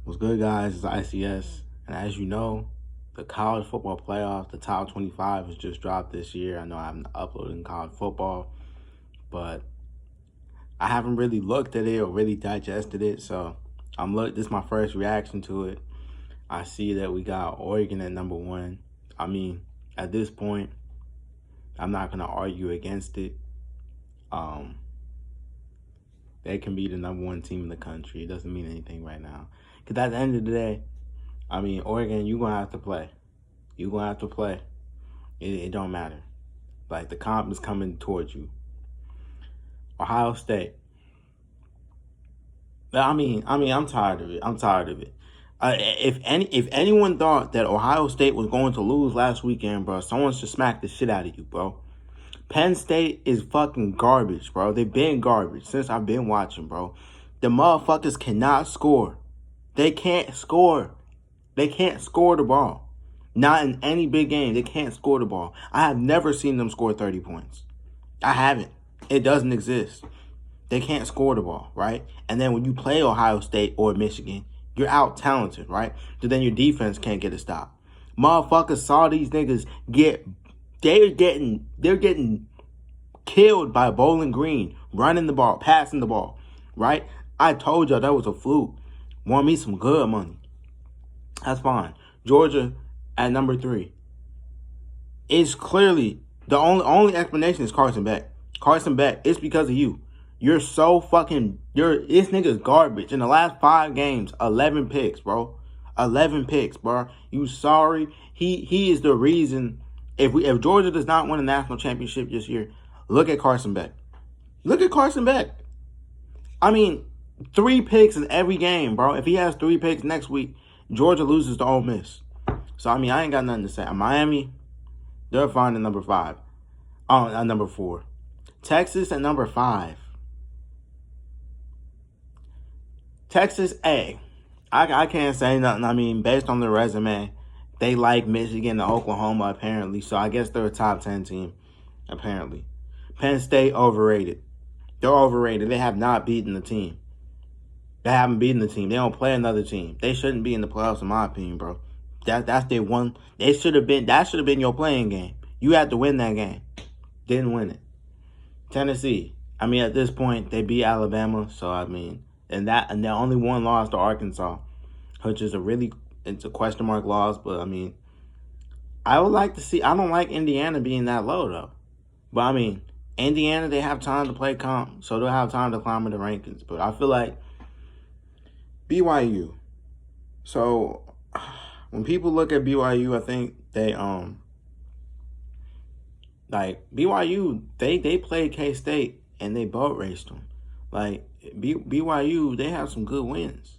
What's good, guys? It's ICS. And as you know, the college football playoff, the top 25, was just dropped this year. I know I haven't uploaded college football, but I haven't really looked at it or really digested it. So this is my first reaction to it. I see that we got Oregon at number one. I mean, at this point, I'm not going to argue against it. They can be the number one team in the country. It doesn't mean anything right now. Because at the end of the day, I mean, Oregon, you're going to have to play. You're going to have to play. It don't matter. Like, the comp is coming towards you. Ohio State. I'm tired of it. If anyone thought that Ohio State was going to lose last weekend, bro, someone should smack the shit out of you, bro. Penn State is fucking garbage, bro. They've been garbage since I've been watching, bro. The motherfuckers cannot score. They can't score. They can't score the ball. Not in any big game. They can't score the ball. I have never seen them score 30 points. I haven't. It doesn't exist. They can't score the ball, right? And then when you play Ohio State or Michigan, you're out talented, right? So then your defense can't get a stop. Motherfuckers saw these niggas they're getting killed by Bowling Green, running the ball, passing the ball, right? I told y'all that was a fluke. Want me some good money. That's fine. Georgia at number 3. It's clearly the only explanation is Carson Beck. Carson Beck, it's because of you. You're so fucking this nigga's garbage. In the last 5 games, 11 picks, bro. 11 picks, bro. You sorry? He is the reason. If Georgia does not win a national championship this year, look at Carson Beck. Look at Carson Beck. I mean, 3 picks in every game, bro. If he has 3 picks next week, Georgia loses to Ole Miss. So, I mean, I ain't got nothing to say. Miami, they're fine at number 5. At number 4. Texas at number 5. Texas, I can't say nothing. I mean, based on their resume, they like Michigan and Oklahoma, apparently. So, I guess they're a top 10 team, apparently. Penn State, overrated. They're overrated. They have not beaten the team. They haven't beaten the team. They don't play another team. They shouldn't be in the playoffs, in my opinion, bro. That's their one. That should have been your playing game. You had to win that game. Didn't win it. Tennessee. I mean, at this point, they beat Alabama. So, I mean, and they only one loss to Arkansas, which is it's a question mark loss. But, I mean, I would like to see. I don't like Indiana being that low, though. But, I mean, Indiana, they have time to play comp. So, they'll have time to climb in the rankings. But I feel like BYU. So, when people look at BYU, I think they like BYU, they played K-State and they boat raced them. Like BYU, they have some good wins.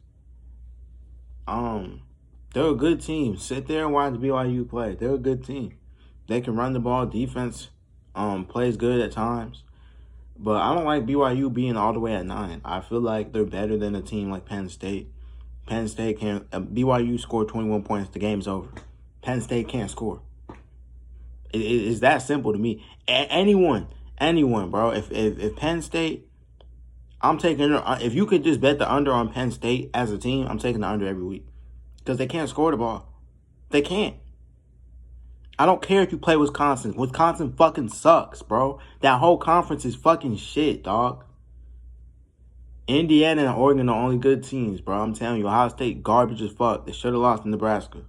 They're a good team. Sit there and watch BYU play. They're a good team. They can run the ball. Defense plays good at times. But I don't like BYU being all the way at 9. I feel like they're better than a team like Penn State. Penn State can't. BYU scored 21 points. The game's over. Penn State can't score. It's that simple to me. Anyone, bro. If Penn State, I'm taking. If you could just bet the under on Penn State as a team, I'm taking the under every week because they can't score the ball. They can't. I don't care if you play Wisconsin. Wisconsin fucking sucks, bro. That whole conference is fucking shit, dog. Indiana and Oregon are only good teams, bro. I'm telling you, Ohio State garbage as fuck. They should have lost to Nebraska.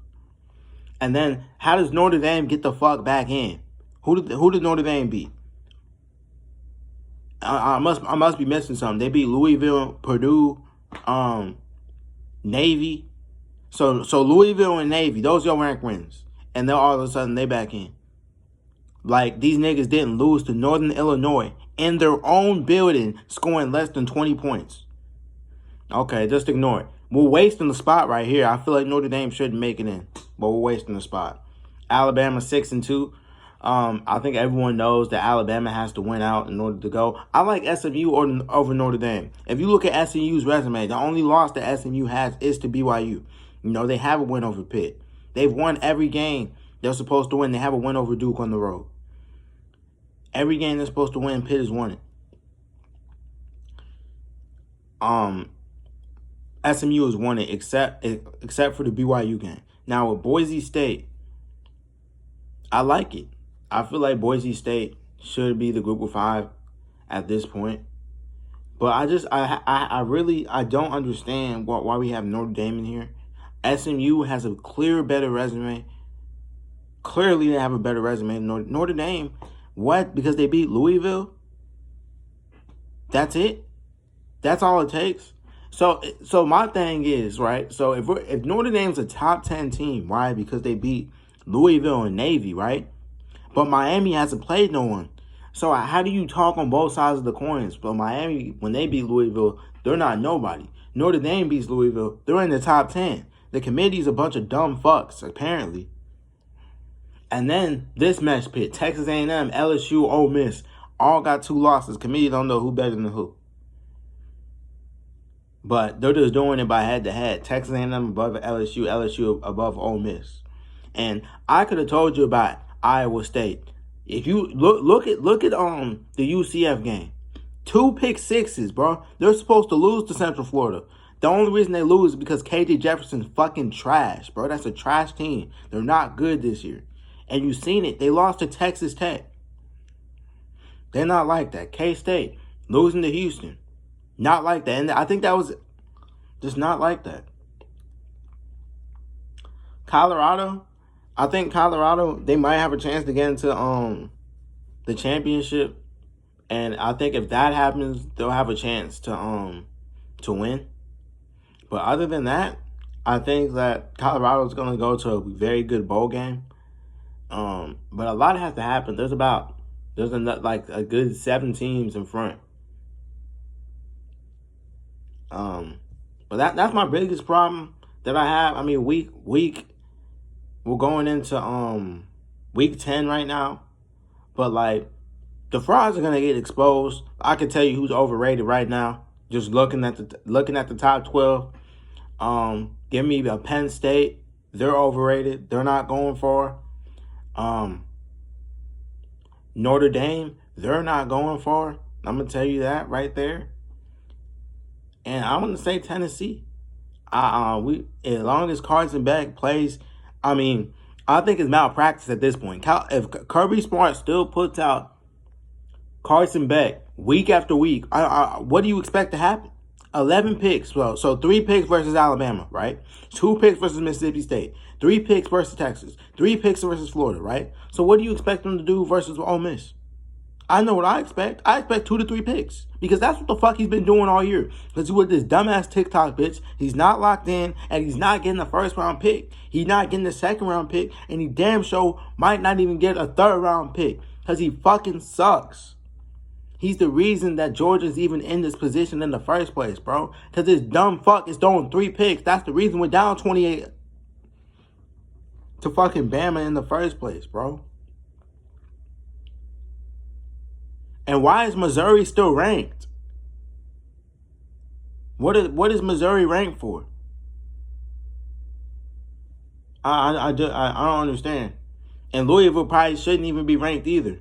And then, how does Notre Dame get the fuck back in? Who did Notre Dame beat? I must be missing something. They beat Louisville, Purdue, Navy. So Louisville and Navy, those your rank wins. And then all of a sudden they back in. Like, these niggas didn't lose to Northern Illinois in their own building, scoring less than 20 points. Okay, just ignore it. We're wasting the spot right here. I feel like Notre Dame shouldn't make it in, but we're wasting the spot. Alabama 6-2. I think everyone knows that Alabama has to win out in order to go. I like SMU over Notre Dame. If you look at SMU's resume, the only loss that SMU has is to BYU. You know, they have a win over Pitt. They've won every game they're supposed to win. They have a win over Duke on the road. Every game they're supposed to win, Pitt has won it. SMU has won it except for the BYU game. Now with Boise State, I like it. I feel like Boise State should be the group of 5 at this point. But I really don't understand why we have Notre Dame in here. SMU has a better resume. Clearly, they have a better resume than Notre Dame. What? Because they beat Louisville? That's it? That's all it takes? So my thing is, right? So if Notre Dame's a top 10 team, why? Because they beat Louisville and Navy, right? But Miami hasn't played no one. So how do you talk on both sides of the coins? But Miami, when they beat Louisville, they're not nobody. Notre Dame beats Louisville, they're in the top 10. The committee's a bunch of dumb fucks, apparently. And then this mess pit, Texas A&M, LSU, Ole Miss, all got 2 losses. Committee don't know who better than who. But they're just doing it by head-to-head. Texas A&M above LSU, LSU above Ole Miss. And I could have told you about Iowa State. If you look at the UCF game, 2 pick sixes, bro. They're supposed to lose to Central Florida. The only reason they lose is because KJ Jefferson's fucking trash, bro. That's a trash team. They're not good this year. And you've seen it. They lost to Texas Tech. They're not like that. K-State losing to Houston. Not like that. And I think that was just not like that. Colorado, I think Colorado, they might have a chance to get into the championship. And I think if that happens, they'll have a chance to win. But other than that, I think that Colorado's going to go to a very good bowl game. But a lot has to happen. There's a good 7 teams in front. But that's my biggest problem that I have. I mean, we're going into week 10 right now. But like the frauds are gonna get exposed. I can tell you who's overrated right now. Just looking at the top 12. Give me a Penn State. They're overrated. They're not going for. Notre Dame, they're not going for. I'm gonna tell you that right there. And I'm gonna say Tennessee. As long as Carson Beck plays, I mean, I think it's malpractice at this point. If Kirby Smart still puts out Carson Beck week after week, what do you expect to happen? 11 picks. So 3 picks versus Alabama, right? 2 picks versus Mississippi State. 3 picks versus Texas. 3 picks versus Florida, right? So what do you expect them to do versus Ole Miss? I know what I expect. I expect 2 to 3 picks. Because that's what the fuck he's been doing all year. Because with this dumbass TikTok bitch, he's not locked in, and he's not getting the first round pick. He's not getting the second round pick, and he damn sure might not even get a third round pick. Because he fucking sucks. He's the reason that Georgia's even in this position in the first place, bro. Because this dumb fuck is throwing 3 picks. That's the reason we're down 28 to fucking Bama in the first place, bro. And why is Missouri still ranked? What is Missouri ranked for? I don't understand. And Louisville probably shouldn't even be ranked either.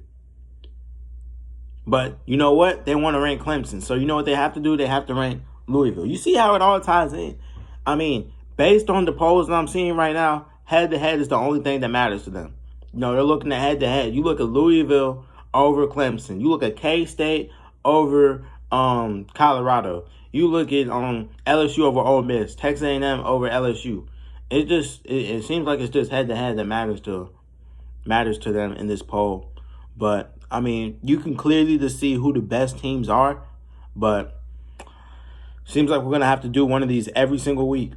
But you know what? They want to rank Clemson. So you know what they have to do? They have to rank Louisville. You see how it all ties in? I mean, based on the polls that I'm seeing right now, head-to-head is the only thing that matters to them. You know, they're looking at head-to-head. You look at Louisville over Clemson. You look at K-State over Colorado. You look at LSU over Ole Miss. Texas A&M over LSU. It seems like it's just head-to-head that matters to them in this poll. But I mean, you can clearly just see who the best teams are. But seems like we're gonna have to do one of these every single week.